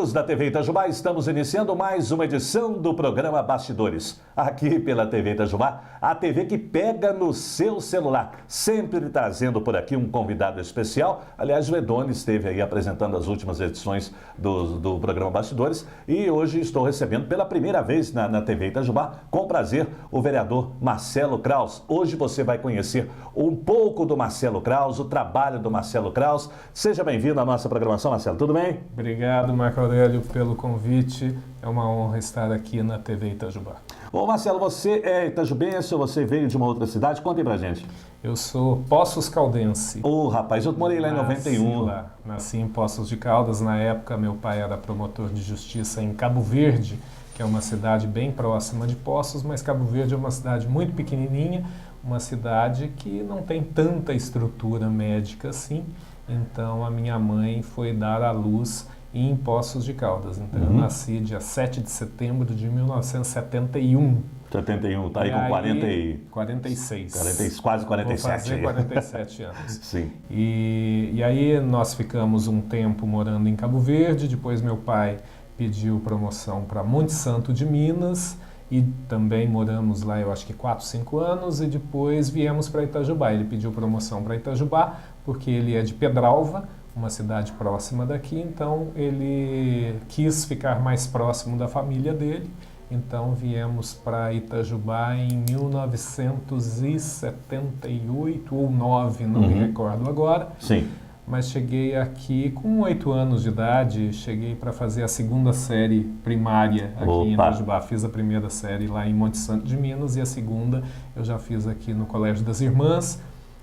amigos da TV Itajubá, estamos iniciando mais uma edição do programa Bastidores. Aqui pela TV Itajubá, a TV que pega no seu celular, sempre trazendo por aqui um convidado especial. Aliás, o Edoni esteve aí apresentando as últimas edições do programa Bastidores e hoje estou recebendo pela primeira vez na TV Itajubá, com prazer, o vereador Marcelo Kraus. Hoje você vai conhecer um pouco do Marcelo Kraus, o trabalho do Marcelo Kraus. Seja bem-vindo à nossa programação, Marcelo, tudo bem? Obrigado, Marco Aurélio, pelo convite. É uma honra estar aqui na TV Itajubá. Ô Marcelo, você é itajubense ou você veio de uma outra cidade? Conta aí pra gente. Eu sou Poços Caldense. Ô rapaz, eu morei lá em 91. Nasci em Poços de Caldas. Na época, meu pai era promotor de justiça em Cabo Verde, que é uma cidade bem próxima de Poços, mas Cabo Verde é uma cidade muito pequenininha, uma cidade que não tem tanta estrutura médica assim. Então, a minha mãe foi dar à luz em Poços de Caldas. Então, eu nasci dia 7 de setembro de 1971. 71, tá aí com 46. Quase 47. Vou fazer 47 anos. Sim. E aí nós ficamos um tempo morando em Cabo Verde, depois meu pai pediu promoção para Monte Santo de Minas e também moramos lá, eu acho que 4, 5 anos, e depois viemos para Itajubá. Ele pediu promoção para Itajubá porque ele é de Pedralva, uma cidade próxima daqui, então ele quis ficar mais próximo da família dele. Então viemos para Itajubá em 1978 ou 9, não me recordo agora. Sim. Mas cheguei aqui com 8 anos de idade, cheguei para fazer a segunda série primária aqui em Itajubá. Fiz a primeira série lá em Monte Santo de Minas e a segunda eu já fiz aqui no Colégio das Irmãs.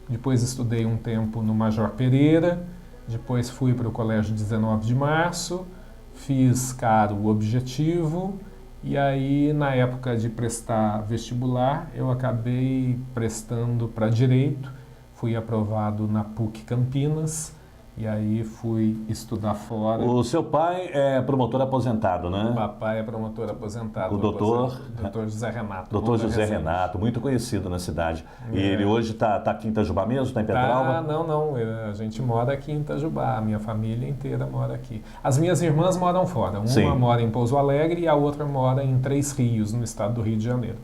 Depois estudei um tempo no Major Pereira, depois fui para o Colégio 19 de Março, fiz Caro Objetivo e aí na época de prestar vestibular eu acabei prestando para Direito, fui aprovado na PUC Campinas e aí fui estudar fora. O seu pai é promotor aposentado, né? O papai é promotor aposentado. O doutor José Renato. Doutor José Renato, muito conhecido na cidade. E ele hoje está aqui em Itajubá mesmo, está em Pedralva? Não. A gente mora aqui em Itajubá, a minha família inteira mora aqui. As minhas irmãs moram fora. Uma mora em Pouso Alegre e a outra mora em Três Rios, no estado do Rio de Janeiro.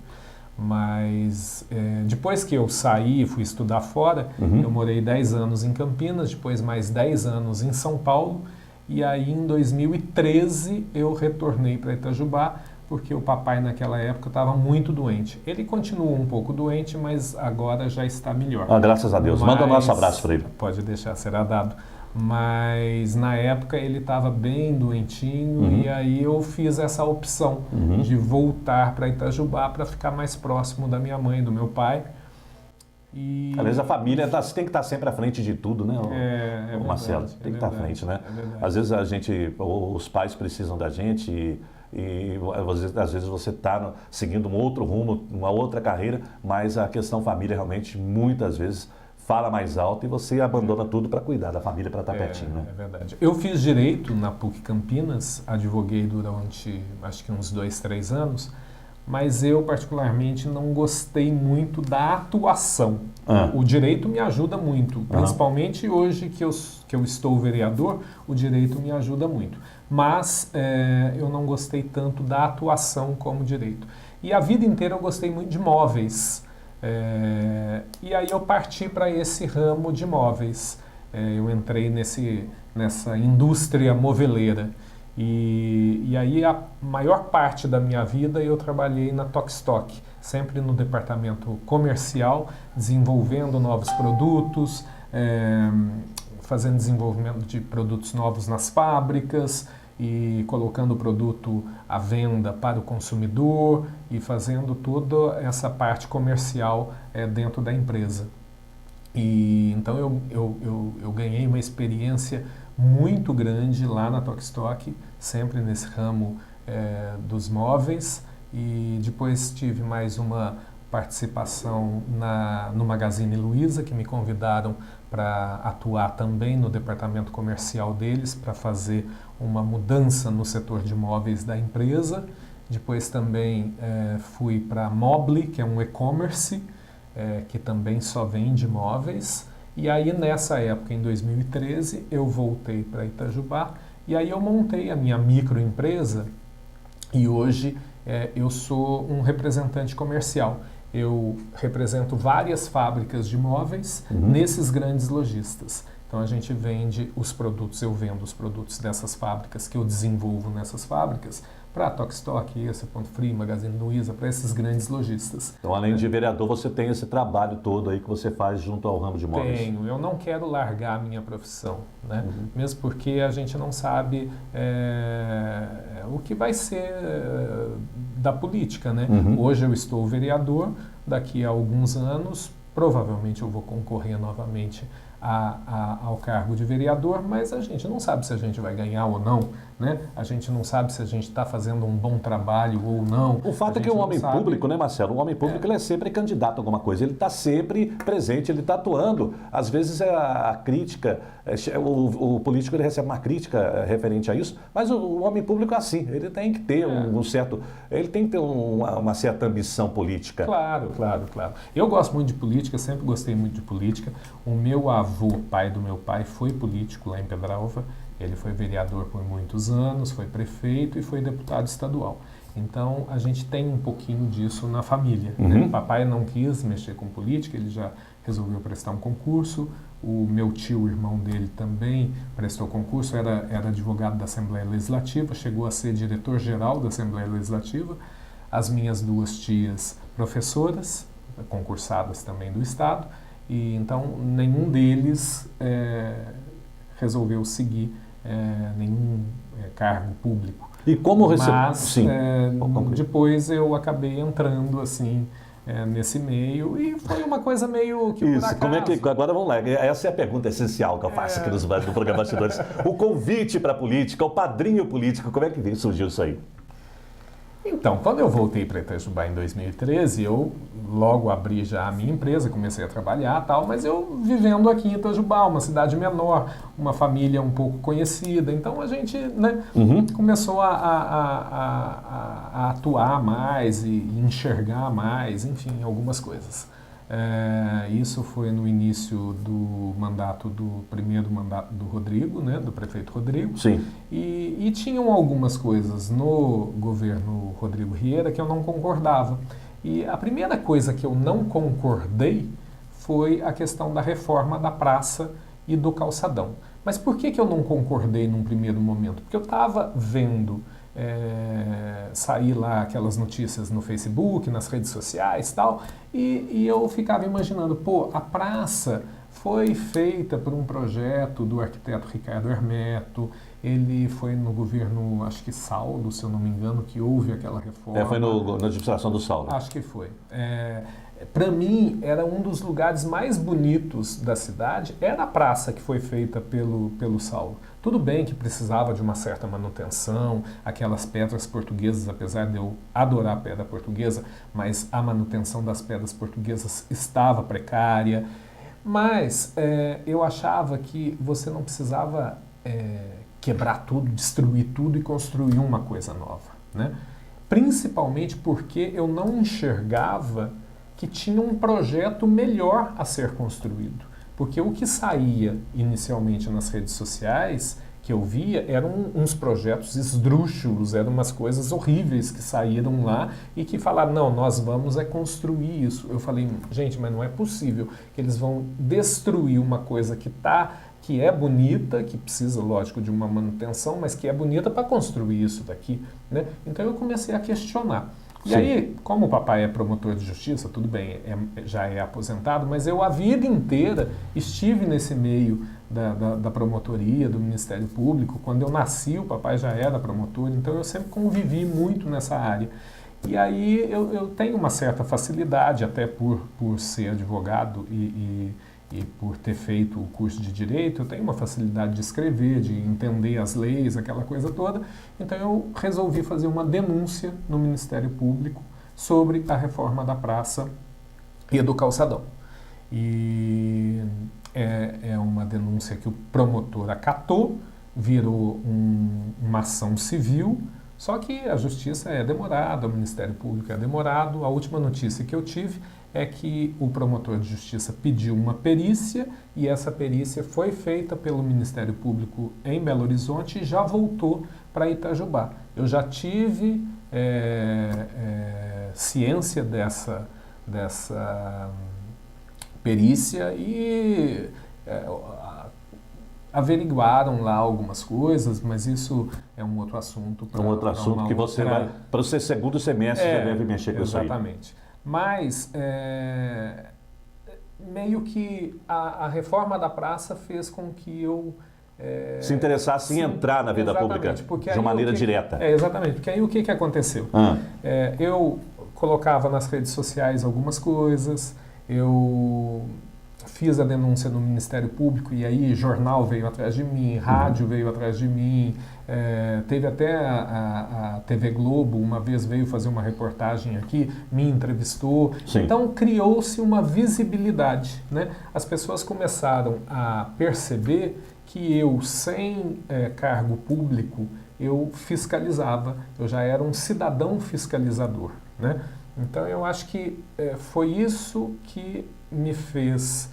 Mas depois que eu saí e fui estudar fora, eu morei 10 anos em Campinas, depois mais 10 anos em São Paulo, e aí em 2013 eu retornei para Itajubá, porque o papai naquela época estava muito doente. Ele continua um pouco doente, mas agora já está melhor. Graças a Deus. Manda o nosso abraço para ele. Pode deixar, será dado. Mas na época ele estava bem doentinho e aí eu fiz essa opção de voltar para Itajubá para ficar mais próximo da minha mãe e do meu pai. Aliás, a família tem que estar sempre à frente de tudo, né, Marcelo? Tem que estar à frente, né? Às vezes os pais precisam da gente e às vezes você está seguindo um outro rumo, uma outra carreira, mas a questão família realmente muitas vezes fala mais alto e você abandona tudo para cuidar da família, para estar pertinho, né? É verdade. Eu fiz Direito na PUC Campinas, advoguei durante acho que uns 2, 3 anos, mas eu particularmente não gostei muito da atuação. O Direito me ajuda muito, principalmente hoje que eu estou vereador, o Direito me ajuda muito. Mas eu não gostei tanto da atuação como Direito. E a vida inteira eu gostei muito de móveis. E aí eu parti para esse ramo de móveis. Eu entrei nessa indústria moveleira. E aí a maior parte da minha vida eu trabalhei na Tokstok, sempre no departamento comercial, desenvolvendo novos produtos, fazendo desenvolvimento de produtos novos nas fábricas e colocando o produto à venda para o consumidor e fazendo toda essa parte comercial dentro da empresa. E então eu ganhei uma experiência muito grande lá na Tokstok, sempre nesse ramo dos móveis, e depois tive mais uma participação no Magazine Luiza, que me convidaram para atuar também no departamento comercial deles, para fazer uma mudança no setor de móveis da empresa. Depois também fui para a Mobly, que é um e-commerce, que também só vende móveis. E aí nessa época, em 2013, eu voltei para Itajubá E aí eu montei a minha microempresa e hoje eu sou um representante comercial. Eu represento várias fábricas de móveis nesses grandes lojistas. Então a gente vende os produtos, eu vendo os produtos dessas fábricas que eu desenvolvo nessas fábricas para Tokstok, esse Ponto Frio, Magazine Luiza, para esses grandes lojistas. Então, além de vereador, você tem esse trabalho todo aí que você faz junto ao ramo de móveis. Tenho. Eu não quero largar a minha profissão, né? Mesmo porque a gente não sabe o que vai ser da política, né? Hoje eu estou vereador, daqui a alguns anos provavelmente eu vou concorrer novamente ao cargo de vereador, mas a gente não sabe se a gente vai ganhar ou não, né? A gente não sabe se a gente está fazendo um bom trabalho ou não. O fato é que o homem público, né, Marcelo? O homem público ele é sempre candidato a alguma coisa, ele está sempre presente, ele está atuando. Às vezes a crítica, o político ele recebe uma crítica referente a isso, mas o homem público é assim, ele tem que ter ele tem que ter uma certa ambição política. Claro. Eu gosto muito de política, sempre gostei muito de política. O meu avô, pai do meu pai, foi político lá em Pedralva. Ele foi vereador por muitos anos, foi prefeito e foi deputado estadual. Então, a gente tem um pouquinho disso na família. Né? Papai não quis mexer com política, ele já resolveu prestar um concurso. O meu tio, o irmão dele, também prestou concurso, era advogado da Assembleia Legislativa, chegou a ser diretor-geral da Assembleia Legislativa. As minhas duas tias, professoras, concursadas também do Estado. E então, nenhum deles resolveu seguir nenhum cargo público. E como Mas depois eu acabei entrando assim nesse meio e foi uma coisa meio que isso, como é que agora vamos lá, essa é a pergunta essencial que eu faço aqui no programa Bastidores. O convite para a política, o padrinho político, como é que surgiu isso aí? Então, quando eu voltei para Itajubá em 2013, eu logo abri já a minha empresa, comecei a trabalhar e tal, mas eu vivendo aqui em Itajubá, uma cidade menor, uma família um pouco conhecida, então a gente começou a atuar mais e enxergar mais, enfim, algumas coisas. Isso foi no início do primeiro mandato do Rodrigo, né, do prefeito Rodrigo. Sim. E tinham algumas coisas no governo Rodrigo Rieira que eu não concordava. E a primeira coisa que eu não concordei foi a questão da reforma da praça e do calçadão. Mas por que eu não concordei num primeiro momento? Porque eu estava vendo sair lá aquelas notícias no Facebook, nas redes sociais e tal, e eu ficava imaginando, a praça foi feita por um projeto do arquiteto Ricardo Hermeto, ele foi no governo, acho que Saulo, se eu não me engano, que houve aquela reforma. Foi na administração do Saulo. Acho que foi. Para mim, era um dos lugares mais bonitos da cidade, era a praça que foi feita pelo Saulo. Tudo bem que precisava de uma certa manutenção, aquelas pedras portuguesas, apesar de eu adorar a pedra portuguesa, mas a manutenção das pedras portuguesas estava precária. Mas eu achava que você não precisava quebrar tudo, destruir tudo e construir uma coisa nova, né? Principalmente porque eu não enxergava que tinha um projeto melhor a ser construído. Porque o que saía inicialmente nas redes sociais, que eu via, eram uns projetos esdrúxulos, eram umas coisas horríveis que saíram lá e que falaram, não, nós vamos construir isso. Eu falei, gente, mas não é possível que eles vão destruir uma coisa que é bonita, que precisa, lógico, de uma manutenção, mas que é bonita para construir isso daqui, né? Então eu comecei a questionar. E aí, como o papai é promotor de justiça, tudo bem, já é aposentado, mas eu a vida inteira estive nesse meio da promotoria, do Ministério Público. Quando eu nasci, o papai já era promotor, então eu sempre convivi muito nessa área. E aí eu tenho uma certa facilidade, até por ser advogado e por ter feito o curso de Direito, eu tenho uma facilidade de escrever, de entender as leis, aquela coisa toda. Então eu resolvi fazer uma denúncia no Ministério Público sobre a reforma da praça e do calçadão. E é uma denúncia que o promotor acatou, virou uma ação civil, Só que a justiça é demorada, o Ministério Público é demorado. A última notícia que eu tive é que o promotor de justiça pediu uma perícia e essa perícia foi feita pelo Ministério Público em Belo Horizonte e já voltou para Itajubá. Eu já tive ciência dessa perícia e averiguaram lá algumas coisas, mas isso é um outro assunto. Um outro assunto que você vai, para o seu segundo semestre, já deve mexer com isso aí. Exatamente. Mas, meio que a reforma da praça fez com que eu... se interessasse em entrar na vida pública de uma maneira direta. Exatamente, porque aí o que aconteceu? Eu colocava nas redes sociais algumas coisas, eu fiz a denúncia no Ministério Público e aí jornal veio atrás de mim, rádio veio atrás de mim, teve até a TV Globo, uma vez veio fazer uma reportagem aqui, me entrevistou. Sim. Então criou-se uma visibilidade, né? As pessoas começaram a perceber que eu, sem cargo público, eu fiscalizava, eu já era um cidadão fiscalizador, né? Então eu acho que foi isso que me fez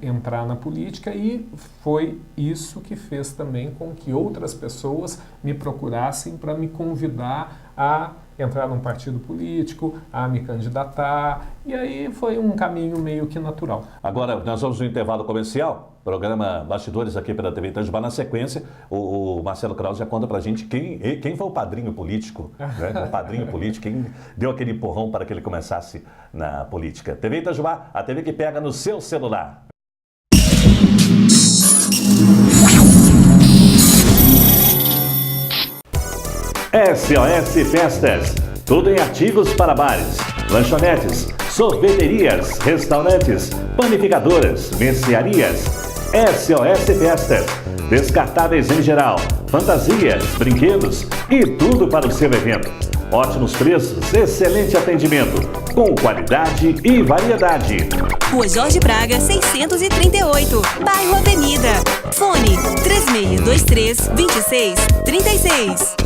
entrar na política e foi isso que fez também com que outras pessoas me procurassem para me convidar a entrar num partido político, a me candidatar, e aí foi um caminho meio que natural. Agora, nós vamos no intervalo comercial, programa Bastidores aqui pela TV Itajubá. Na sequência, o Marcelo Krause já conta pra gente quem foi o padrinho político, né? O padrinho político, quem deu aquele empurrão para que ele começasse na política. TV Itajubá, a TV que pega no seu celular. SOS Festas, tudo em artigos para bares, lanchonetes, sorveterias, restaurantes, panificadoras, mercearias. SOS Festas, descartáveis em geral, fantasias, brinquedos e tudo para o seu evento. Ótimos preços, excelente atendimento, com qualidade e variedade. Rua Jorge Braga, 638, bairro Avenida. Fone 3623-2636.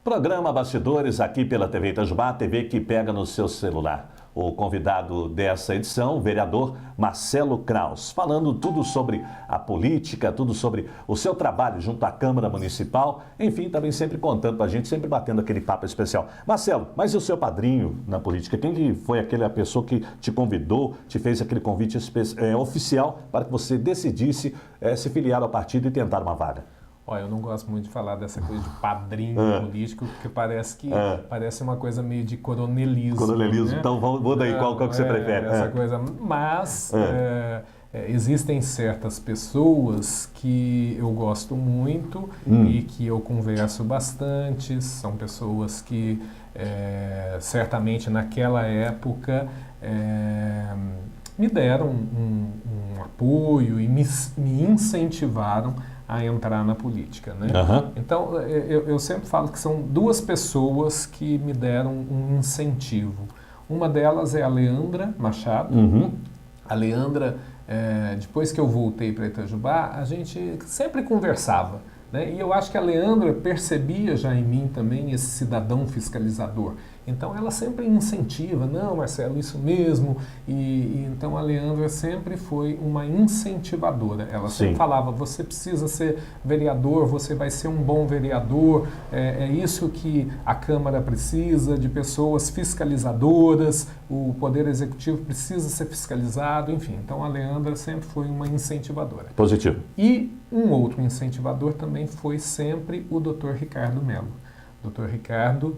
Programa Bastidores aqui pela TV Itajubá, a TV que pega no seu celular. O convidado dessa edição, o vereador Marcelo Krause, falando tudo sobre a política, tudo sobre o seu trabalho junto à Câmara Municipal, enfim, também sempre contando pra gente, sempre batendo aquele papo especial. Marcelo, mas e o seu padrinho na política? Quem que foi aquela pessoa que te convidou, te fez aquele convite oficial para que você decidisse se filiar ao partido e tentar uma vaga? Olha, eu não gosto muito de falar dessa coisa de padrinho político, porque parece uma coisa meio de coronelismo. Coronelismo, né? Então muda aí, qual que você prefere? Essa coisa, mas existem certas pessoas que eu gosto muito e que eu converso bastante, são pessoas que certamente naquela época me deram um apoio e me incentivaram a entrar na política, né? Então, eu sempre falo que são duas pessoas que me deram um incentivo. Uma delas é a Leandra Machado. A Leandra, depois que eu voltei para Itajubá, a gente sempre conversava, né? E eu acho que a Leandra percebia já em mim também esse cidadão fiscalizador. Então ela sempre incentiva, não, Marcelo, isso mesmo. E então a Leandra sempre foi uma incentivadora. Ela sempre falava, você precisa ser vereador, você vai ser um bom vereador. É isso que a Câmara precisa, de pessoas fiscalizadoras. O Poder Executivo precisa ser fiscalizado, enfim. Então a Leandra sempre foi uma incentivadora. Positivo. E um outro incentivador também foi sempre o Dr. Ricardo Mello. Dr. Ricardo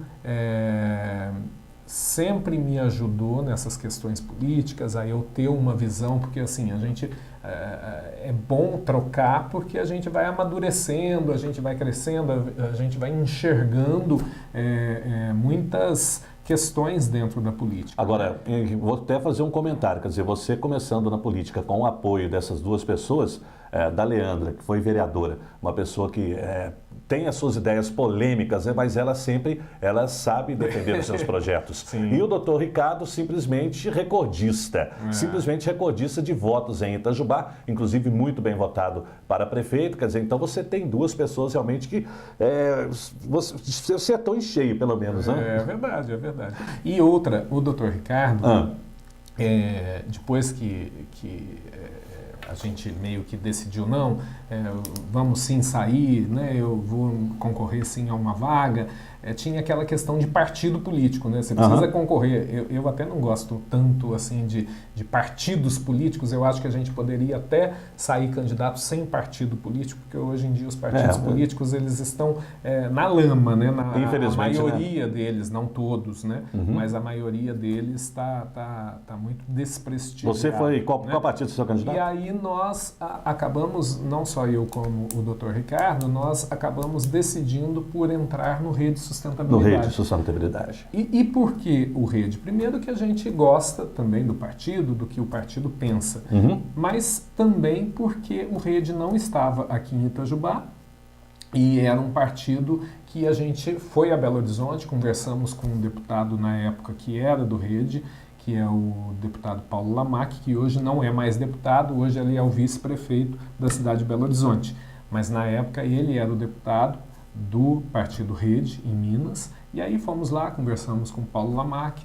sempre me ajudou nessas questões políticas, a eu ter uma visão, porque assim, a gente é bom trocar porque a gente vai amadurecendo, a gente vai crescendo, a gente vai enxergando muitas questões dentro da política. Agora, vou até fazer um comentário, quer dizer, você começando na política com o apoio dessas duas pessoas, da Leandra, que foi vereadora, uma pessoa que tem as suas ideias polêmicas, né, mas ela sabe defender os seus projetos. Sim. E o doutor Ricardo simplesmente recordista de votos em Itajubá, inclusive muito bem votado para prefeito. Quer dizer, então você tem duas pessoas realmente que você acertou em cheio, pelo menos, né? É verdade, é verdade. E outra, o doutor Ricardo, depois que a gente meio que decidiu, não, vamos sim sair, né, eu vou concorrer sim a uma vaga, tinha aquela questão de partido político, né, você precisa concorrer. Eu até não gosto tanto assim de partidos políticos, eu acho que a gente poderia até sair candidato sem partido político, porque hoje em dia os partidos políticos eles estão na lama, né, a maioria deles, não todos, né, mas a maioria deles está muito desprestigiado. Você foi, qual partido seu candidato? E aí nós acabamos, não só eu como o doutor Ricardo, nós acabamos decidindo por entrar no Rede Sustentabilidade. No Rede Sustentabilidade. E por que o Rede? Primeiro que a gente gosta também do partido, do que o partido pensa, mas também porque o Rede não estava aqui em Itajubá e era um partido que a gente foi a Belo Horizonte, conversamos com um deputado na época que era do Rede, que é o deputado Paulo Lamac, que hoje não é mais deputado, hoje ele é o vice-prefeito da cidade de Belo Horizonte. Mas na época ele era o deputado do Partido Rede, em Minas, e aí fomos lá, conversamos com o Paulo Lamac,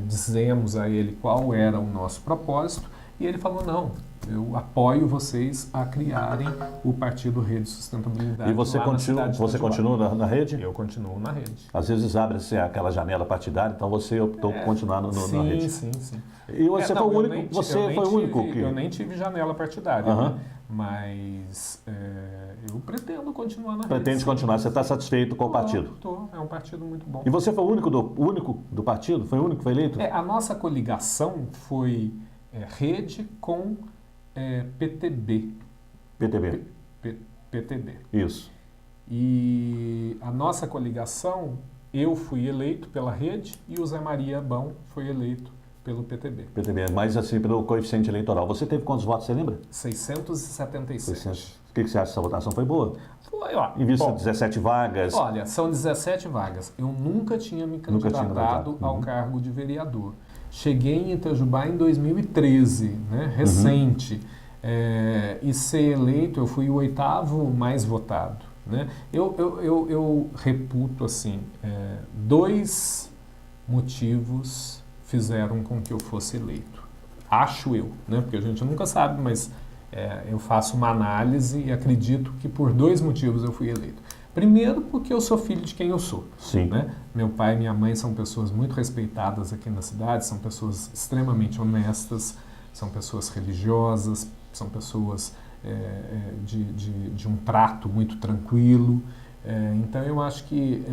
dizemos a ele qual era o nosso propósito, e ele falou, não, eu apoio vocês a criarem o Partido Rede Sustentabilidade. E você continua na Rede? Eu continuo na Rede. Às vezes abre-se aquela janela partidária, então você optou por continuar na Rede. Sim. E você foi o único, que... Eu nem tive janela partidária, né? Mas eu pretendo continuar na Rede. Pretende continuar, você está satisfeito com o partido? Estou, é um partido muito bom. E você foi o único do partido? Foi o único que foi eleito? A nossa coligação foi Rede com PTB. PTB. Isso. E a nossa coligação, eu fui eleito pela Rede e o Zé Maria Bão foi eleito pelo PTB. PTB, mas assim, pelo coeficiente eleitoral. Você teve quantos votos, você lembra? 677. O que você acha dessa votação? Foi boa? Foi, ó. Em vista de 17 vagas? Olha, são 17 vagas. Eu nunca tinha me candidatado ao cargo de vereador. Cheguei em Itajubá em 2013, né, recente. E ser eleito, eu fui o 8º mais votado. Né? Eu reputo assim, 2 motivos fizeram com que eu fosse eleito. Acho eu, né? Porque a gente nunca sabe, mas eu faço uma análise e acredito que por 2 motivos eu fui eleito. Primeiro, porque eu sou filho de quem eu sou. Sim. Né? Meu pai e minha mãe são pessoas muito respeitadas aqui na cidade, são pessoas extremamente honestas, são pessoas religiosas, são pessoas de um trato muito tranquilo. Então eu acho que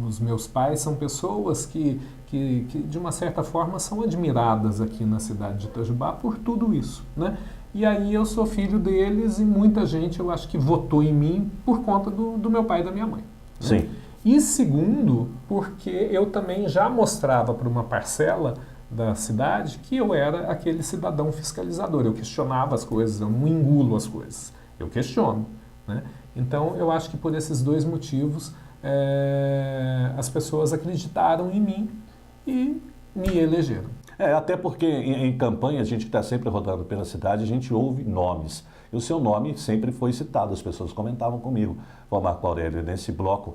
os meus pais são pessoas que de uma certa forma são admiradas aqui na cidade de Itajubá por tudo isso, né? E aí eu sou filho deles e muita gente eu acho que votou em mim por conta do meu pai e da minha mãe. Né? Sim. E segundo, porque eu também já mostrava para uma parcela da cidade que eu era aquele cidadão fiscalizador. Eu questionava as coisas, eu não engulo as coisas, eu questiono. Né? Então, eu acho que por esses 2 motivos, as pessoas acreditaram em mim e me elegeram. Até porque em campanha, a gente que está sempre rodando pela cidade, a gente ouve nomes. E o seu nome sempre foi citado, as pessoas comentavam comigo. Pô, Marco Aurélio, nesse bloco,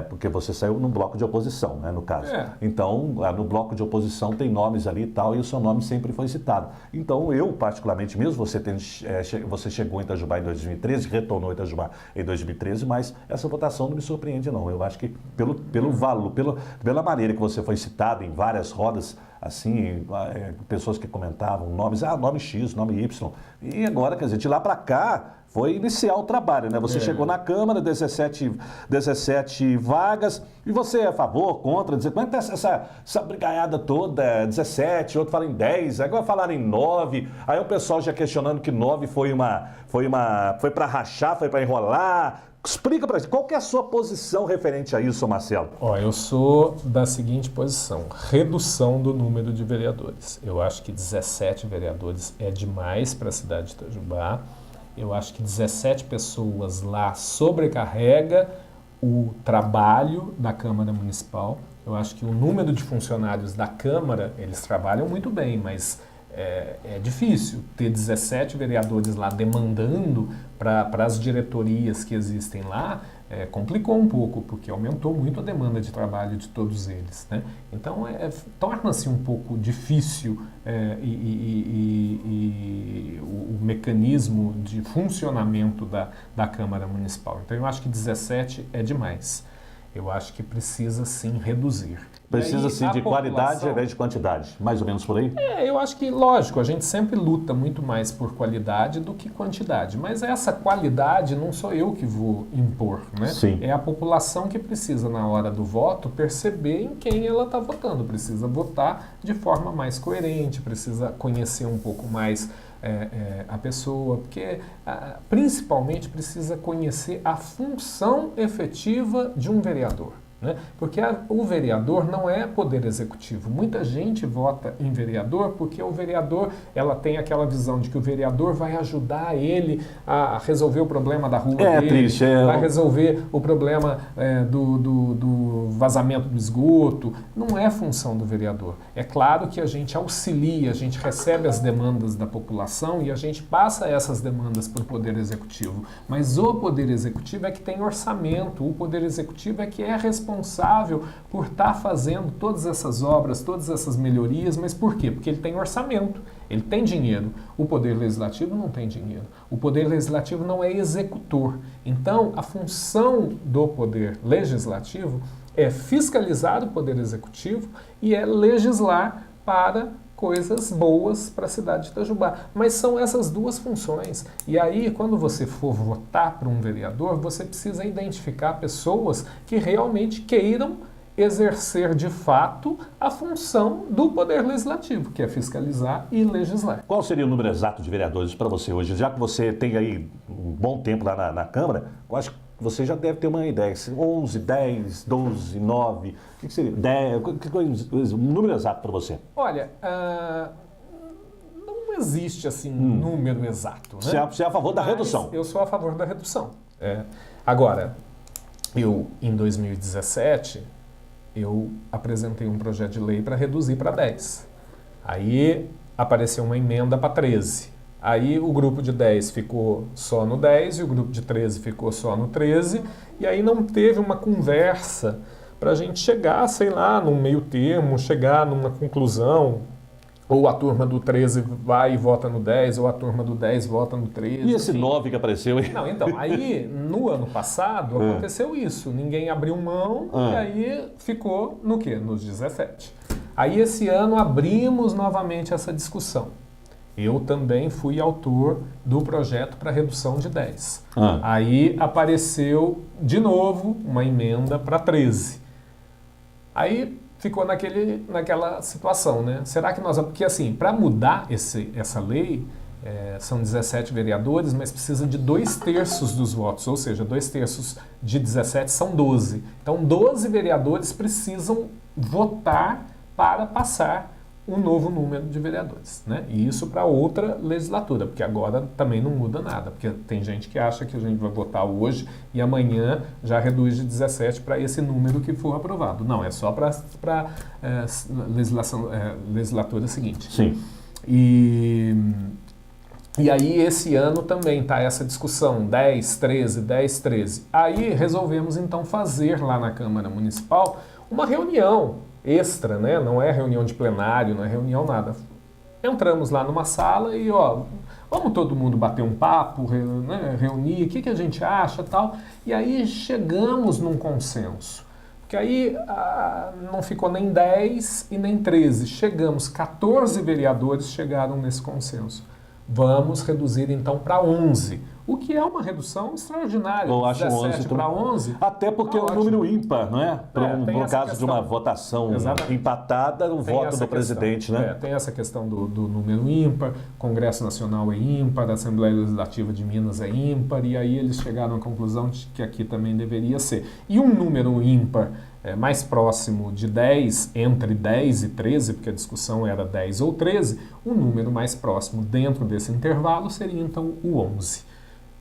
porque você saiu num bloco de oposição, né, no caso. Então, no bloco de oposição tem nomes ali e tal, e o seu nome sempre foi citado. Então, eu, particularmente mesmo, você chegou em Itajubá em 2013, retornou em Itajubá em 2013, mas essa votação não me surpreende, não. Eu acho que pelo valor, pela maneira que você foi citado em várias rodas, assim, pessoas que comentavam nomes, nome X, nome Y. E agora, quer dizer, de lá para cá, foi iniciar o trabalho, né? Você chegou na Câmara, 17 vagas, e você é a favor, contra, dizer, quanto é essa brigaiada toda, 17, outro fala em 10, agora falaram em 9, aí o pessoal já questionando que 9 foi para rachar, foi para enrolar. Explica pra gente, qual que é a sua posição referente a isso, Marcelo? Eu sou da seguinte posição, redução do número de vereadores. Eu acho que 17 vereadores é demais para a cidade de Itajubá. Eu acho que 17 pessoas lá sobrecarrega o trabalho da Câmara Municipal. Eu acho que o número de funcionários da Câmara, eles trabalham muito bem, mas é difícil ter 17 vereadores lá demandando para as diretorias que existem lá. Complicou um pouco, porque aumentou muito a demanda de trabalho de todos eles, né? Então, torna-se um pouco difícil o mecanismo de funcionamento da Câmara Municipal. Então, eu acho que 17 é demais. Eu acho que precisa, sim, reduzir. Precisa, sim, de qualidade ao invés de quantidade. Mais ou menos por aí? Eu acho que, lógico, a gente sempre luta muito mais por qualidade do que quantidade. Mas essa qualidade não sou eu que vou impor, né? Sim. É a população que precisa, na hora do voto, perceber em quem ela está votando. Precisa votar de forma mais coerente, precisa conhecer um pouco mais a pessoa, porque principalmente precisa conhecer a função efetiva de um vereador. Né? Porque o vereador não é poder executivo. Muita gente vota em vereador porque o vereador, ela tem aquela visão de que o vereador vai ajudar ele a resolver o problema da rua dele, triste, vai resolver o problema do vazamento do esgoto. Não é função do vereador. É claro que a gente auxilia, a gente recebe as demandas da população e a gente passa essas demandas para o poder executivo. Mas o poder executivo é que tem orçamento, o poder executivo é que é responsável por estar fazendo todas essas obras, todas essas melhorias, mas por quê? Porque ele tem orçamento, ele tem dinheiro. O Poder Legislativo não tem dinheiro. O Poder Legislativo não é executor. Então, a função do Poder Legislativo é fiscalizar o Poder Executivo e é legislar para coisas boas para a cidade de Itajubá. Mas são essas duas funções. E aí, quando você for votar para um vereador, você precisa identificar pessoas que realmente queiram exercer de fato a função do Poder Legislativo, que é fiscalizar e legislar. Qual seria o número exato de vereadores para você hoje? Já que você tem aí um bom tempo lá na Câmara, eu acho que você já deve ter uma ideia. 11, 10, 12, 9, o que seria? 10, um número exato para você? Olha, não existe assim número exato. Né? Você é a favor da redução? Eu sou a favor da redução. Agora, em 2017, eu apresentei um projeto de lei para reduzir para 10. Aí apareceu uma emenda para 13. Aí o grupo de 10 ficou só no 10 e o grupo de 13 ficou só no 13. E aí não teve uma conversa para a gente chegar, sei lá, num meio termo, chegar numa conclusão. Ou a turma do 13 vai e vota no 10, ou a turma do 10 vota no 13. E esse 9 que apareceu aí? Não, então, aí no ano passado aconteceu isso. Ninguém abriu mão e aí ficou no quê? Nos 17. Aí esse ano abrimos novamente essa discussão. Eu também fui autor do projeto para redução de 10. Aí apareceu de novo uma emenda para 13. Aí ficou naquela situação, né? Será que nós... Porque assim, para mudar essa lei, são 17 vereadores, mas precisa de 2/3 dos votos, ou seja, 2/3 de 17 são 12. Então 12 vereadores precisam votar para passar um novo número de vereadores, né? E isso para outra legislatura, porque agora também não muda nada, porque tem gente que acha que a gente vai votar hoje e amanhã já reduz de 17 para esse número que for aprovado. Não, é só para legislatura seguinte. Sim. E aí esse ano também está essa discussão, 10, 13, 10, 13. Aí resolvemos então fazer lá na Câmara Municipal uma reunião extra, né? Não é reunião de plenário, não é reunião nada. Entramos lá numa sala e, vamos todo mundo bater um papo, né? Reunir, o que a gente acha, tal. E aí chegamos num consenso. Porque aí não ficou nem 10 e nem 13. Chegamos, 14 vereadores chegaram nesse consenso. Vamos reduzir então para 11. O que é uma redução extraordinária. Eu acho 17 para 11. Até porque é um número ímpar, não é? No caso de uma votação empatada, o voto do presidente, né? Tem essa questão do número ímpar, Congresso Nacional é ímpar, a Assembleia Legislativa de Minas é ímpar, e aí eles chegaram à conclusão de que aqui também deveria ser. E um número ímpar mais próximo de 10, entre 10 e 13, porque a discussão era 10 ou 13, o número mais próximo dentro desse intervalo seria então o 11.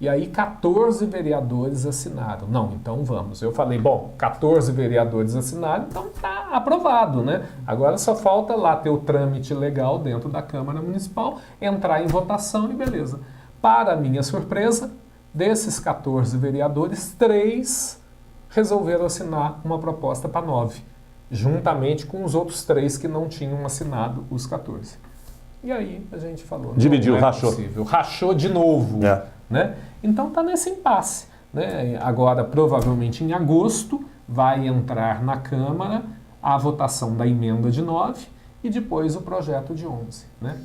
E aí 14 vereadores assinaram. Não, então vamos. Eu falei, bom, 14 vereadores assinaram, então tá aprovado, né? Agora só falta lá ter o trâmite legal dentro da Câmara Municipal, entrar em votação e beleza. Para minha surpresa, desses 14 vereadores, 3 resolveram assinar uma proposta para 9, juntamente com os outros 3 que não tinham assinado os 14. E aí a gente falou, dividiu, não é rachou. possível. Rachou de novo. Né? Então está nesse impasse. Né? Agora, provavelmente em agosto, vai entrar na Câmara a votação da emenda de 9 e depois o projeto de 11. Né?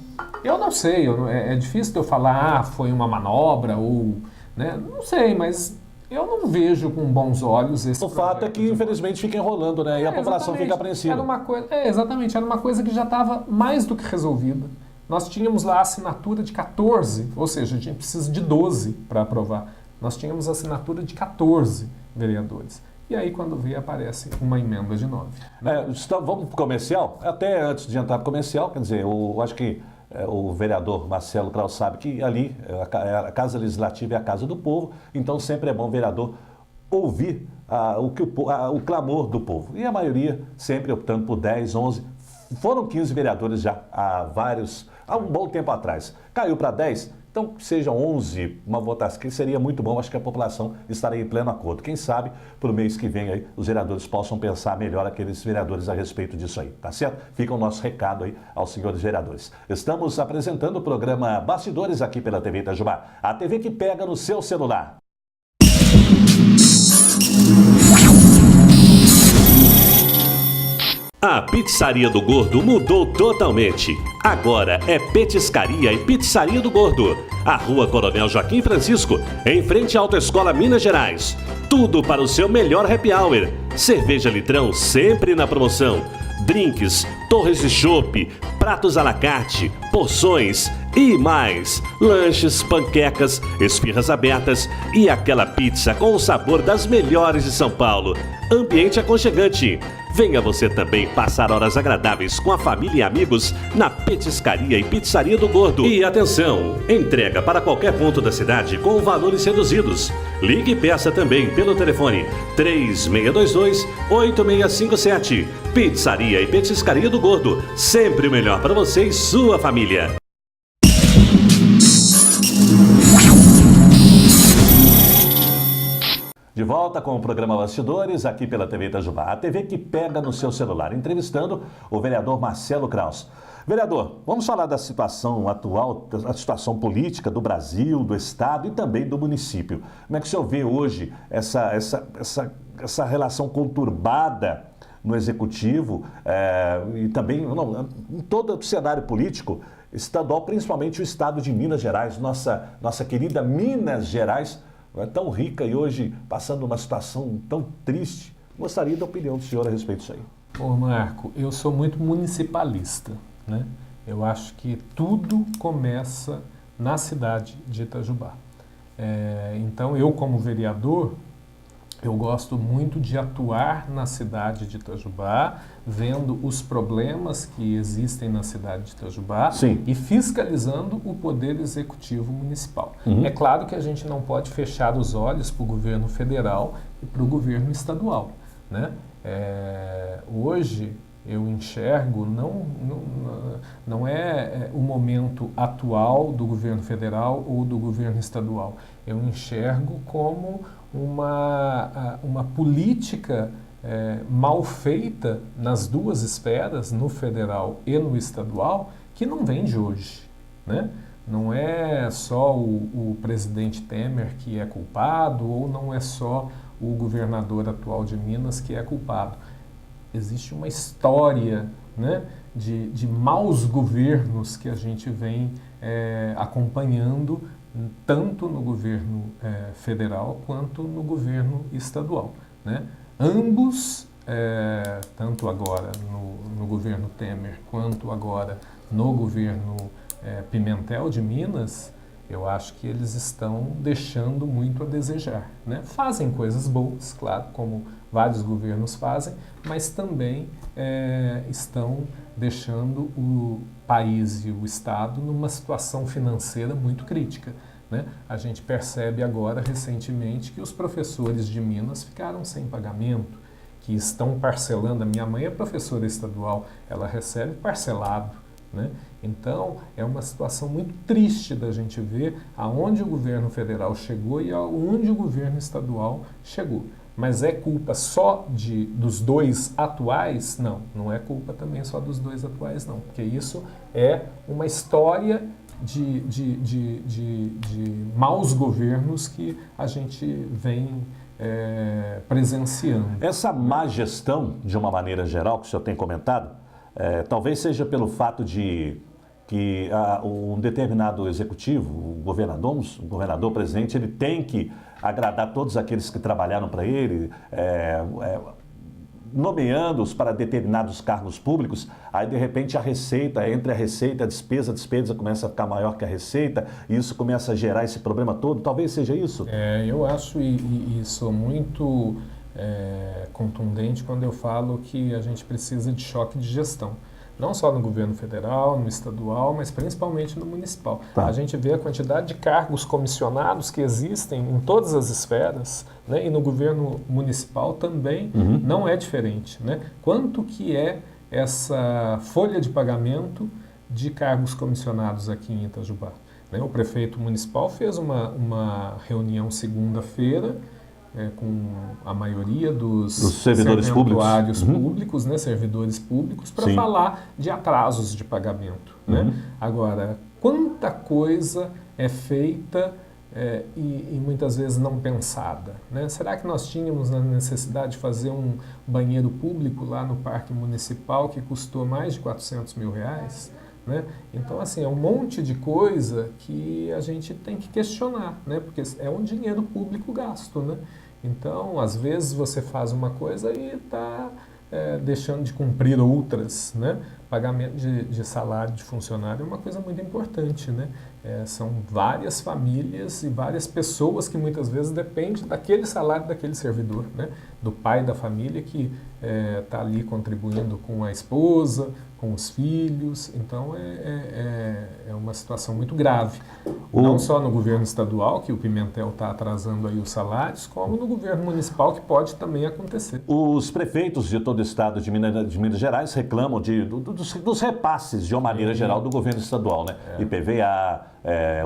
Eu não sei, é difícil de eu falar, foi uma manobra ou... Né? Não sei, mas eu não vejo com bons olhos esse projeto. O fato é que, infelizmente, fica enrolando, né? E a população fica apreensiva. Era uma coisa, exatamente, era uma coisa que já estava mais do que resolvida. Nós tínhamos lá a assinatura de 14, ou seja, a gente precisa de 12 para aprovar. Nós tínhamos a assinatura de 14 vereadores. E aí, quando vê, aparece uma emenda de 9. Vamos para o comercial? Até antes de entrar para o comercial, quer dizer, eu acho que o vereador Marcelo Kraus sabe que ali a Casa Legislativa é a casa do povo, então sempre é bom o vereador ouvir o clamor do povo. E a maioria sempre optando por 10, 11, foram 15 vereadores já há um bom tempo atrás. Caiu para 10, então que sejam 11, uma votação que seria muito bom, acho que a população estaria em pleno acordo. Quem sabe, para o mês que vem aí, os vereadores possam pensar melhor aqueles vereadores a respeito disso aí, tá certo? Fica o nosso recado aí aos senhores vereadores. Estamos apresentando o programa Bastidores aqui pela TV Itajubá, a TV que pega no seu celular. A Pizzaria do Gordo mudou totalmente. Agora é Petiscaria e Pizzaria do Gordo. A Rua Coronel Joaquim Francisco, em frente à Autoescola Minas Gerais. Tudo para o seu melhor happy hour. Cerveja litrão sempre na promoção. Drinks, torres de chopp, pratos à la carte, porções e mais. Lanches, panquecas, esfirras abertas e aquela pizza com o sabor das melhores de São Paulo. Ambiente aconchegante. Venha você também passar horas agradáveis com a família e amigos na Petiscaria e Pizzaria do Gordo. E atenção, entrega para qualquer ponto da cidade com valores reduzidos. Ligue e peça também pelo telefone 3622-8657. Pizzaria e Petiscaria do Gordo, sempre o melhor para você e sua família. De volta com o programa Bastidores, aqui pela TV Itajubá, a TV que pega no seu celular, entrevistando o vereador Marcelo Kraus. Vereador, vamos falar da situação atual, da situação política do Brasil, do Estado e também do município. Como é que o senhor vê hoje essa relação conturbada no Executivo e também em todo o cenário político estadual, principalmente o Estado de Minas Gerais, nossa querida Minas Gerais, é tão rica e hoje passando uma situação tão triste. Gostaria da opinião do senhor a respeito disso aí. Ô Marco, eu sou muito municipalista, né? Eu acho que tudo começa na cidade de Itajubá. Então eu, como vereador, eu gosto muito de atuar na cidade de Itajubá, vendo os problemas que existem na cidade de Itajubá. Sim. E fiscalizando o Poder Executivo Municipal. É claro que a gente não pode fechar os olhos para o governo federal e para o governo estadual, né? Hoje eu enxergo, não é o momento atual do governo federal ou do governo estadual. Eu enxergo como uma política mal feita nas duas esferas, no federal e no estadual, que não vem de hoje, né? Não é só o presidente Temer que é culpado, ou não é só o governador atual de Minas que é culpado. Existe uma história, né, de maus governos que a gente vem acompanhando tanto no governo federal quanto no governo estadual, né? Ambos, tanto agora no governo Temer quanto agora no governo Pimentel de Minas, eu acho que eles estão deixando muito a desejar, né? Fazem coisas boas, claro, como vários governos fazem, mas também estão deixando o país e o Estado numa situação financeira muito crítica, né? A gente percebe agora, recentemente, que os professores de Minas ficaram sem pagamento, que estão parcelando. A minha mãe é professora estadual, ela recebe parcelado, né? Então, é uma situação muito triste da gente ver aonde o governo federal chegou e aonde o governo estadual chegou. Mas é culpa só dos dois atuais? Não, não é culpa também só dos dois atuais, não. Porque isso é uma história de maus governos que a gente vem presenciando. Essa má gestão, de uma maneira geral, que o senhor tem comentado, talvez seja pelo fato de que um determinado executivo, o governador, o presidente, ele tem que agradar todos aqueles que trabalharam para ele, nomeando-os para determinados cargos públicos, aí de repente entre a receita, a despesa começa a ficar maior que a receita, e isso começa a gerar esse problema todo. Talvez seja isso? Eu acho e sou muito contundente quando eu falo que a gente precisa de choque de gestão. Não só no governo federal, no estadual, mas principalmente no municipal. Tá. A gente vê a quantidade de cargos comissionados que existem em todas as esferas, né? E no governo municipal também não é diferente, né? Quanto que é essa folha de pagamento de cargos comissionados aqui em Itajubá? Né? O prefeito municipal fez uma reunião segunda-feira, com a maioria dos servidores públicos, né, servidores públicos, para falar de atrasos de pagamento. Né? Agora, quanta coisa é feita e muitas vezes não pensada. Né? Será que nós tínhamos a necessidade de fazer um banheiro público lá no Parque Municipal que custou mais de R$400 mil? Né? Então, assim, é um monte de coisa que a gente tem que questionar, né? Porque é um dinheiro público gasto, né? Então, às vezes você faz uma coisa e está deixando de cumprir outras, né? Pagamento de salário de funcionário é uma coisa muito importante, né? São várias famílias e várias pessoas que muitas vezes dependem daquele salário daquele servidor, né? Do pai da família que está ali contribuindo com a esposa, com os filhos. Então, é uma situação muito grave. Não só no governo estadual, que o Pimentel está atrasando aí os salários, como no governo municipal, que pode também acontecer. Os prefeitos de todo o estado de Minas Gerais reclamam dos repasses, de uma maneira geral, do governo estadual, né? IPVA,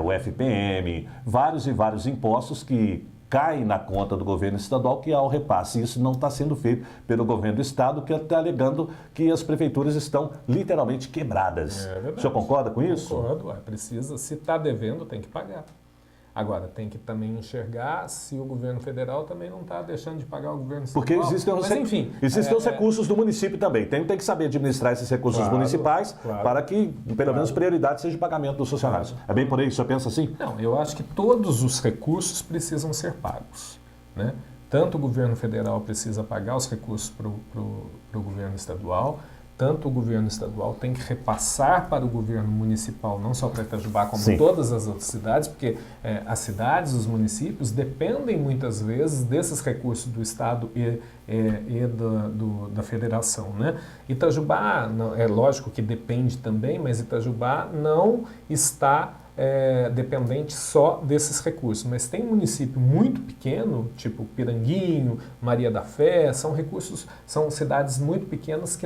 o FPM, vários e vários impostos que caem na conta do governo estadual, que há o repasse. Isso não está sendo feito pelo governo do estado, que está alegando que as prefeituras estão literalmente quebradas. O senhor concorda com isso? Concordo. Precisa, se está devendo, tem que pagar. Agora, tem que também enxergar se o governo federal também não está deixando de pagar o governo estadual. Porque existem os recursos do município também. Tem que saber administrar esses recursos municipais para que, pelo menos, prioridade seja o pagamento dos funcionários. É bem por aí? O senhor pensa assim? Não, eu acho que todos os recursos precisam ser pagos, né? Tanto o governo federal precisa pagar os recursos para o governo estadual, tanto o governo estadual tem que repassar para o governo municipal, não só para Itajubá, como todas as outras cidades, porque as cidades, os municípios, dependem muitas vezes desses recursos do Estado e da federação. Né? Itajubá, é lógico que depende também, mas Itajubá não está dependente só desses recursos, mas tem município muito pequeno, tipo Piranguinho, Maria da Fé, são cidades muito pequenas que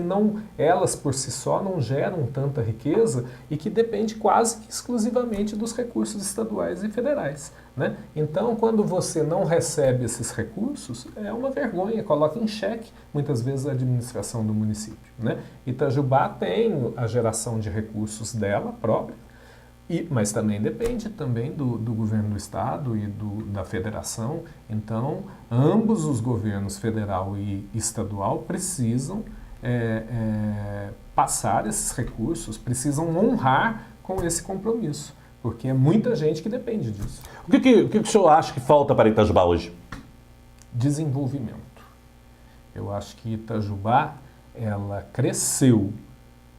elas por si só não geram tanta riqueza e que depende quase que exclusivamente dos recursos estaduais e federais. Né? Então, quando você não recebe esses recursos, é uma vergonha, coloca em xeque muitas vezes a administração do município. Né? Itajubá tem a geração de recursos dela própria, mas também depende também do governo do estado e da federação. Então, ambos os governos federal e estadual precisam passar esses recursos, precisam honrar com esse compromisso, porque é muita gente que depende disso. O que o senhor acha que falta para Itajubá hoje? Desenvolvimento. Eu acho que Itajubá, ela cresceu,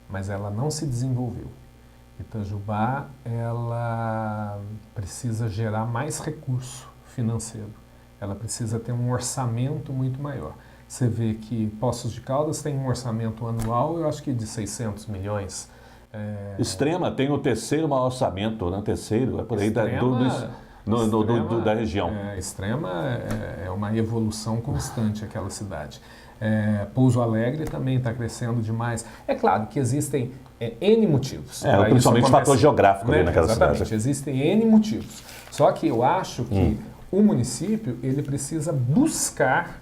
mas ela não se desenvolveu. Itajubá, ela precisa gerar mais recurso financeiro. Ela precisa ter um orçamento muito maior. Você vê que Poços de Caldas tem um orçamento anual, eu acho que de 600 milhões. Extrema tem o terceiro maior orçamento, né? Terceiro, é por aí. da região. Extrema é uma evolução constante aquela cidade. Pouso Alegre também está crescendo demais. É claro que existem N motivos. Principalmente o fator geográfico, né, naquela exatamente, cidade. Existem N motivos. Só que eu acho que o município ele precisa buscar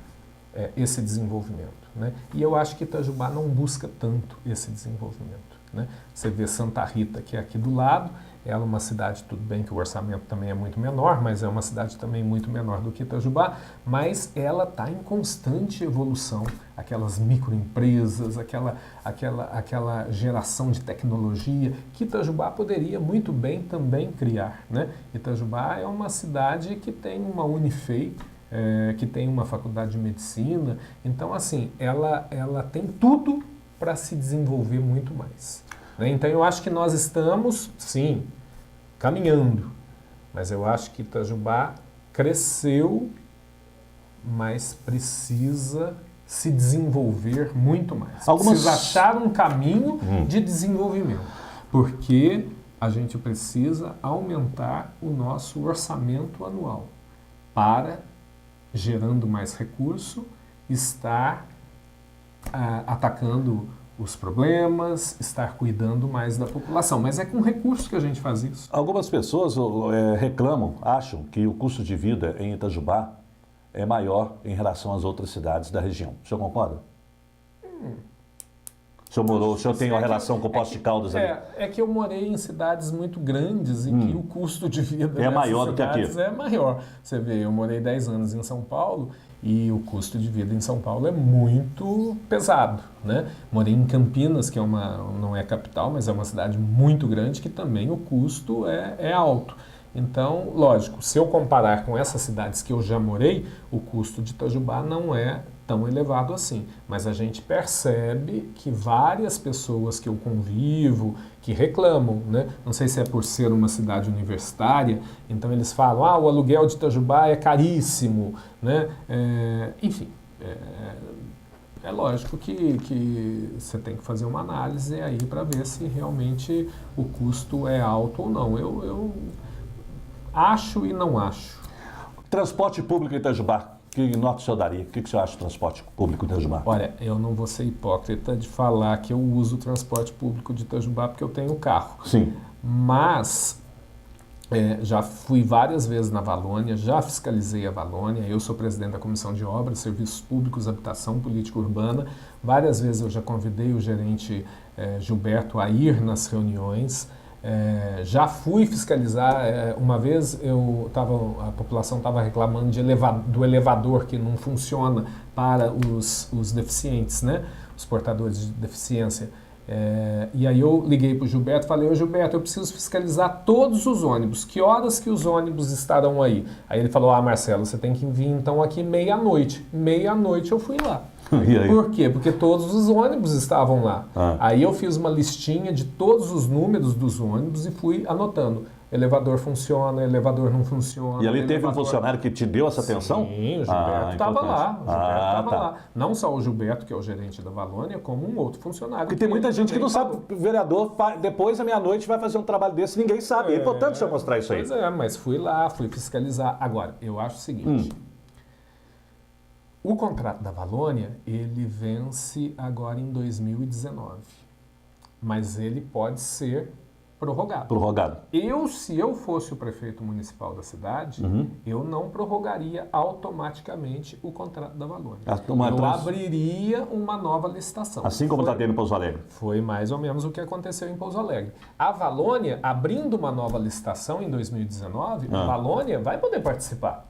esse desenvolvimento, né? E eu acho que Itajubá não busca tanto esse desenvolvimento, né? Você vê Santa Rita, que é aqui do lado, ela é uma cidade, tudo bem que o orçamento também é muito menor, mas é uma cidade também muito menor do que Itajubá, mas ela está em constante evolução, aquelas microempresas, aquela geração de tecnologia que Itajubá poderia muito bem também criar, né? Itajubá é uma cidade que tem uma Unifei, que tem uma faculdade de medicina, então assim, ela tem tudo para se desenvolver muito mais. Então eu acho que nós estamos, sim, caminhando, mas eu acho que Itajubá cresceu, mas precisa se desenvolver muito mais. Precisa achar um caminho de desenvolvimento, porque a gente precisa aumentar o nosso orçamento anual para, gerando mais recurso, estar atacando os problemas, estar cuidando mais da população. Mas é com recurso que a gente faz isso. Algumas pessoas reclamam, acham que o custo de vida em Itajubá é maior em relação às outras cidades da região. O senhor concorda? O senhor tem uma relação com o Poços de Caldas ali? É que eu morei em cidades muito grandes em que o custo de vida é maior do que aqui. É maior. Você vê, eu morei 10 anos em São Paulo e o custo de vida em São Paulo é muito pesado, né? Morei em Campinas, que não é capital, mas é uma cidade muito grande, que também o custo é alto. Então, lógico, se eu comparar com essas cidades que eu já morei, o custo de Itajubá não é tão elevado assim. Mas a gente percebe que várias pessoas que eu convivo, que reclamam, né? Não sei se é por ser uma cidade universitária, então eles falam, o aluguel de Itajubá é caríssimo, né? Enfim, é lógico que você tem que fazer uma análise aí para ver se realmente o custo é alto ou não. Eu acho e não acho. Transporte público em Itajubá, que nota o senhor daria? O que o senhor acha do transporte público de Itajubá? Olha, eu não vou ser hipócrita de falar que eu uso o transporte público de Itajubá porque eu tenho carro. Sim. Mas já fui várias vezes na Valônia, já fiscalizei a Valônia, eu sou presidente da Comissão de Obras, Serviços Públicos, Habitação, Política Urbana. Várias vezes eu já convidei o gerente Gilberto a ir nas reuniões. Já fui fiscalizar, uma vez a população estava reclamando do elevador que não funciona para os deficientes, né? Os portadores de deficiência. E aí eu liguei para o Gilberto e falei, Gilberto, eu preciso fiscalizar todos os ônibus, que horas que os ônibus estarão aí? Aí ele falou, Marcelo, você tem que vir então aqui meia-noite. Meia-noite eu fui lá. Por quê? Porque todos os ônibus estavam lá. Aí eu fiz uma listinha de todos os números dos ônibus e fui anotando. Elevador funciona, elevador não funciona. E ali teve um funcionário que te deu essa atenção? Sim, o Gilberto estava lá. Lá. Não só o Gilberto, que é o gerente da Valônia, como um outro funcionário. Porque tem muita gente que não sabe. O vereador, depois da meia-noite, vai fazer um trabalho desse, ninguém sabe. É importante você mostrar isso aí. Pois é, mas fui lá, fui fiscalizar. Agora, eu acho o seguinte. O contrato da Valônia, ele vence agora em 2019, mas ele pode ser prorrogado. Se eu fosse o prefeito municipal da cidade, eu não prorrogaria automaticamente o contrato da Valônia. Eu abriria uma nova licitação. Assim como está tendo em Pouso Alegre. Foi mais ou menos o que aconteceu em Pouso Alegre. A Valônia, abrindo uma nova licitação em 2019, a Valônia vai poder participar.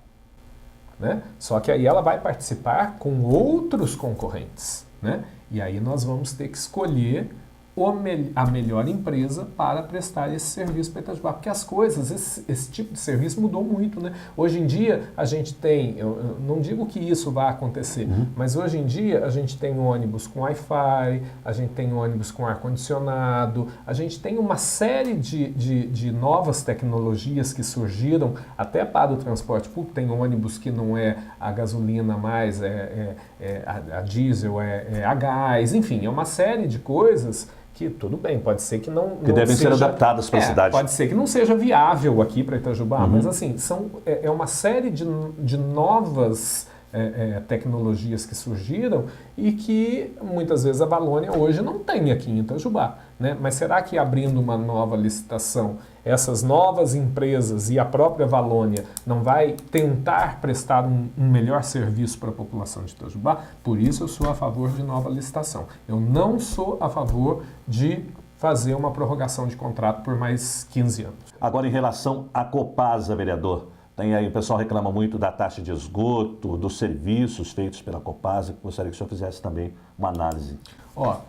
Né? Só que aí ela vai participar com outros concorrentes, né? E aí nós vamos ter que escolher a melhor empresa para prestar esse serviço para Itajubá, porque as coisas, esse tipo de serviço mudou muito, né? Hoje em dia a gente tem, eu não digo que isso vai acontecer, mas hoje em dia a gente tem ônibus com Wi-Fi, a gente tem ônibus com ar-condicionado, a gente tem uma série de novas tecnologias que surgiram até para o transporte público. Tem ônibus que não é a gasolina mais, a diesel, a gás, enfim, é uma série de coisas que tudo bem, pode ser que não Que devem ser adaptadas para a cidade. Pode ser que não seja viável aqui para Itajubá, mas assim, é uma série de novas tecnologias que surgiram e que muitas vezes a Valônia hoje não tem aqui em Itajubá, né? Mas será que abrindo uma nova licitação, essas novas empresas e a própria Valônia não vai tentar prestar um melhor serviço para a população de Itajubá? Por isso eu sou a favor de nova licitação. Eu não sou a favor de fazer uma prorrogação de contrato por mais 15 anos. Agora, em relação à Copasa, vereador, tem aí, o pessoal reclama muito da taxa de esgoto, dos serviços feitos pela Copasa. Gostaria que o senhor fizesse também uma análise.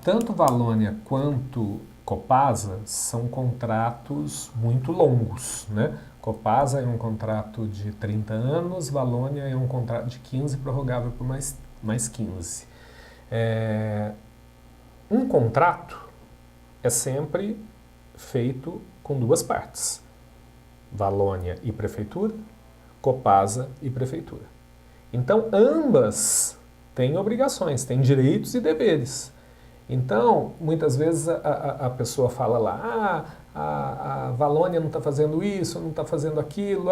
Tanto Valônia quanto Copasa são contratos muito longos, né? Copasa é um contrato de 30 anos, Valônia é um contrato de 15, prorrogável por mais 15. Um contrato é sempre feito com duas partes, Valônia e Prefeitura, Copasa e Prefeitura. Então, ambas têm obrigações, têm direitos e deveres. Então, muitas vezes a pessoa fala lá, a Valônia não está fazendo isso, não está fazendo aquilo,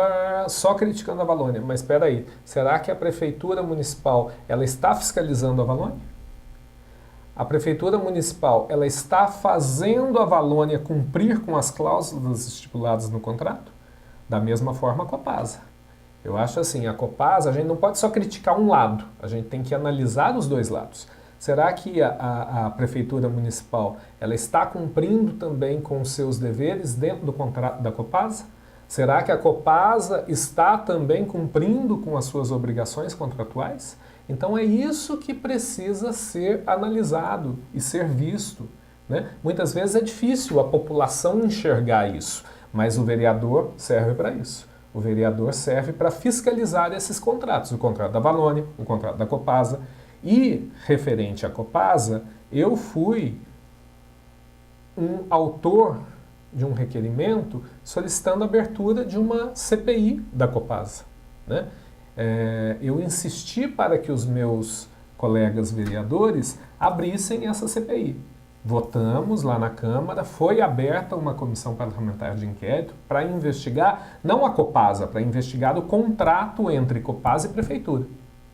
só criticando a Valônia. Mas espera aí, será que a Prefeitura Municipal ela está fiscalizando a Valônia? A Prefeitura Municipal ela está fazendo a Valônia cumprir com as cláusulas estipuladas no contrato? Da mesma forma a Copasa. Eu acho assim, a Copasa, a gente não pode só criticar um lado, a gente tem que analisar os dois lados. Será que a Prefeitura Municipal ela está cumprindo também com os seus deveres dentro do contrato da Copasa? Será que a Copasa está também cumprindo com as suas obrigações contratuais? Então é isso que precisa ser analisado e ser visto, né? Muitas vezes é difícil a população enxergar isso, mas o vereador serve para isso. O vereador serve para fiscalizar esses contratos, o contrato da Valônia, o contrato da Copasa. E, referente à Copasa, eu fui um autor de um requerimento solicitando a abertura de uma CPI da Copasa, né? Eu insisti para que os meus colegas vereadores abrissem essa CPI. Votamos lá na Câmara, foi aberta uma comissão parlamentar de inquérito para investigar, não a Copasa, para investigar o contrato entre Copasa e Prefeitura,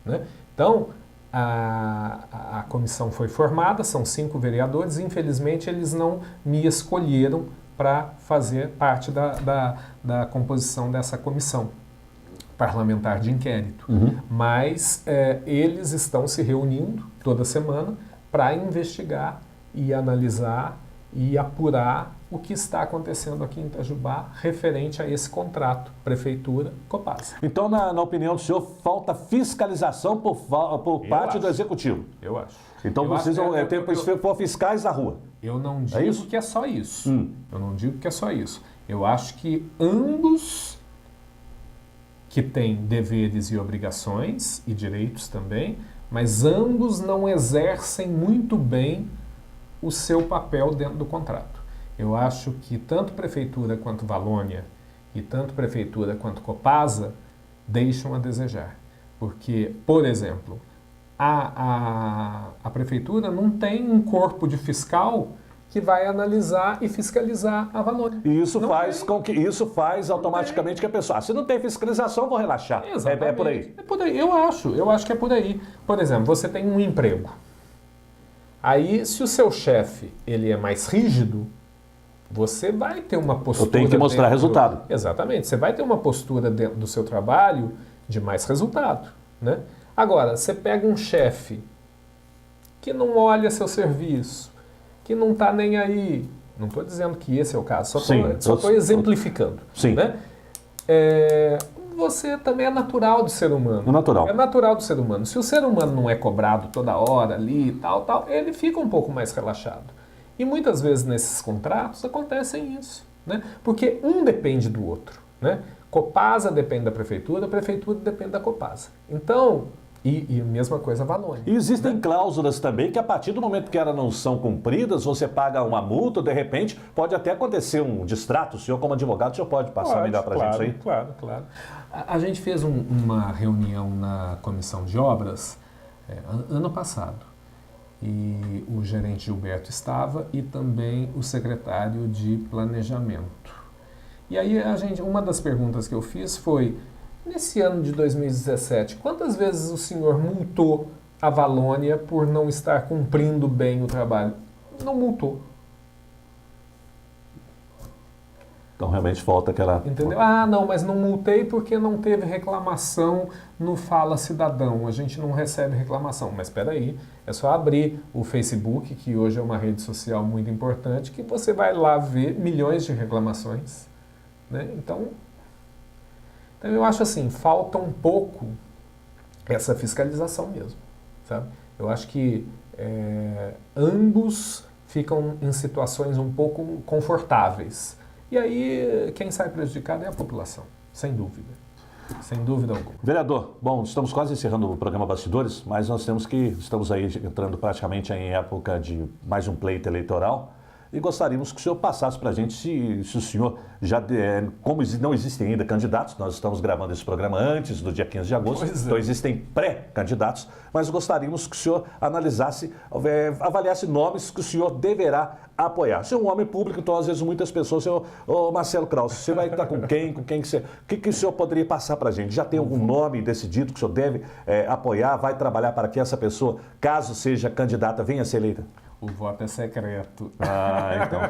né? Então, a comissão foi formada, são 5 vereadores, e infelizmente eles não me escolheram para fazer parte da composição dessa comissão parlamentar de inquérito. Mas eles estão se reunindo toda semana para investigar e analisar e apurar o que está acontecendo aqui em Itajubá referente a esse contrato Prefeitura-Copasa. Então, na opinião do senhor, falta fiscalização por parte do Executivo? Eu acho. Então, precisam ter fiscais na rua? Eu não digo que é só isso. Eu não digo que é só isso. Eu acho que ambos que têm deveres e obrigações e direitos também, mas ambos não exercem muito bem o seu papel dentro do contrato. Eu acho que tanto Prefeitura quanto Valônia e tanto Prefeitura quanto Copasa deixam a desejar. Porque, por exemplo, a Prefeitura não tem um corpo de fiscal que vai analisar e fiscalizar a Valônia. E isso faz automaticamente que a pessoa, se não tem fiscalização, vou relaxar. Exatamente. É por aí. É por aí. Eu acho que é por aí. Por exemplo, você tem um emprego. Aí, se o seu chefe ele é mais rígido, você vai ter uma postura... Eu tenho que mostrar resultado. Exatamente. Você vai ter uma postura dentro do seu trabalho de mais resultado, né? Agora, você pega um chefe que não olha seu serviço, que não está nem aí. Não estou dizendo que esse é o caso, só estou exemplificando. Sim. Né? Você também é natural do ser humano. É natural do ser humano. Se o ser humano não é cobrado toda hora ali, tal, ele fica um pouco mais relaxado. E muitas vezes nesses contratos acontecem isso, né? Porque um depende do outro, né? Copasa depende da Prefeitura, a Prefeitura depende da Copasa. Então, e a mesma coisa a Valônia. E existem cláusulas também que a partir do momento que elas não são cumpridas, você paga uma multa, de repente pode até acontecer um distrato. O senhor como advogado, o senhor pode passar melhor para a gente isso aí? Claro. A gente fez uma reunião na Comissão de Obras ano passado. e o gerente Gilberto estava, e também o secretário de Planejamento. E aí uma das perguntas que eu fiz foi, nesse ano de 2017, quantas vezes o senhor multou a Valônia por não estar cumprindo bem o trabalho? Não multou. Então realmente falta aquela... Entendeu? Ah, não, mas não multei porque não teve reclamação no Fala Cidadão. A gente não recebe reclamação. Mas espera aí, é só abrir o Facebook, que hoje é uma rede social muito importante, que você vai lá ver milhões de reclamações. Né? Então eu acho assim, falta um pouco essa fiscalização mesmo. Sabe? Eu acho que ambos ficam em situações um pouco confortáveis. E aí, quem sai prejudicado é a população, sem dúvida. Sem dúvida alguma. Vereador, bom, estamos quase encerrando o programa Bastidores, mas nós estamos aí entrando praticamente em época de mais um pleito eleitoral. E gostaríamos que o senhor passasse para a gente se o senhor já... como não existem ainda candidatos, nós estamos gravando esse programa antes do dia 15 de agosto, então existem pré-candidatos, mas gostaríamos que o senhor analisasse, avaliasse nomes que o senhor deverá apoiar. Você é um homem público, então às vezes muitas pessoas... Ô Marcelo Krause, você vai estar com quem? Com quem que você... O que o senhor poderia passar para a gente? Já tem algum nome decidido que o senhor deve apoiar, vai trabalhar para que essa pessoa, caso seja candidata, venha a ser eleita? O voto é secreto. Ah, então.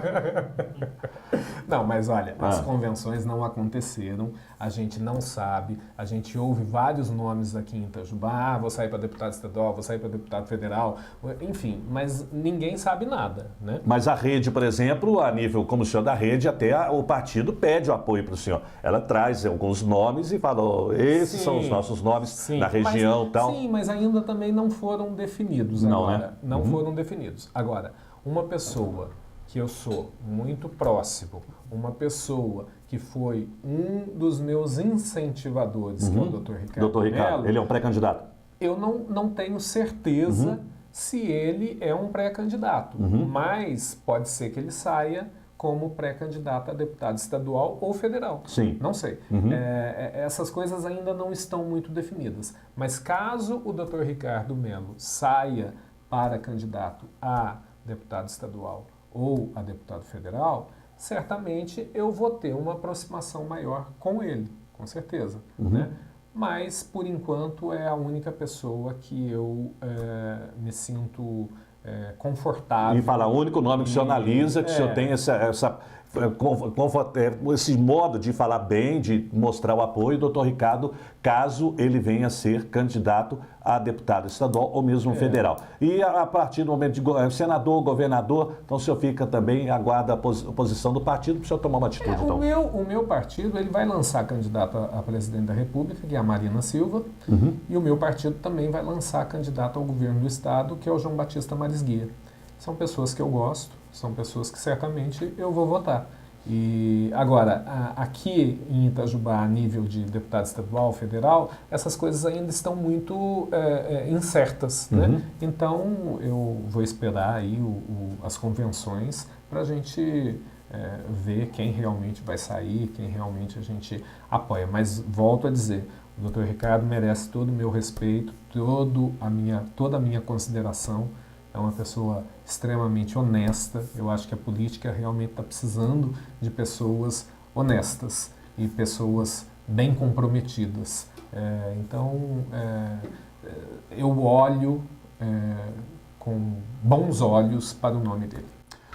Não, mas olha, as convenções não aconteceram, a gente não sabe, a gente ouve vários nomes aqui em Itajubá, vou sair para deputado estadual, vou sair para deputado federal, enfim, mas ninguém sabe nada, né? Mas a rede, por exemplo, a nível como o senhor da rede, até o partido pede o apoio para o senhor. Ela traz alguns nomes e fala, esses são os nossos nomes na região e tal. Sim, mas ainda também não foram definidos agora. Né? Não foram definidos. Agora, uma pessoa que eu sou muito próximo, uma pessoa que foi um dos meus incentivadores, que é o Dr. Ricardo. Dr. Ricardo, Mello, ele é um pré-candidato? Eu não tenho certeza se ele é um pré-candidato, mas pode ser que ele saia como pré-candidato a deputado estadual ou federal. Sim. Não sei. Essas coisas ainda não estão muito definidas. Mas caso o Dr. Ricardo Mello saia para candidato a deputado estadual ou a deputado federal, certamente eu vou ter uma aproximação maior com ele, com certeza. Né? Mas, por enquanto, é a única pessoa que eu me sinto confortável. E fala, o único nome que o senhor analisa, que o senhor tem esse modo de falar bem, de mostrar o apoio, doutor Ricardo, caso ele venha a ser candidato a deputado estadual ou mesmo federal. E a partir do momento de senador, governador, então o senhor fica também, aguarda a posição do partido para o senhor tomar uma atitude. Então. O meu partido ele vai lançar candidato a presidente da República, que é a Marina Silva, e o meu partido também vai lançar candidato ao governo do estado, que é o João Batista Maris Guia. São pessoas que eu gosto, são pessoas que certamente eu vou votar. E agora, aqui em Itajubá, a nível de deputado estadual, federal, essas coisas ainda estão muito incertas, né? Então, eu vou esperar aí as convenções para a gente ver quem realmente vai sair, quem realmente a gente apoia. Mas, volto a dizer, o Dr. Ricardo merece todo o meu respeito, toda a minha consideração. É uma pessoa extremamente honesta. Eu acho que a política realmente está precisando de pessoas honestas e pessoas bem comprometidas. Então, eu olho com bons olhos para o nome dele.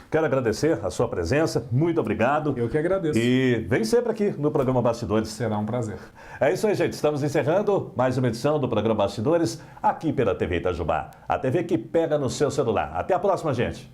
Quero agradecer a sua presença, muito obrigado. Eu que agradeço. E vem sempre aqui no programa Bastidores. Será um prazer. É isso aí, gente. Estamos encerrando mais uma edição do programa Bastidores aqui pela TV Itajubá. A TV que pega no seu celular. Até a próxima, gente.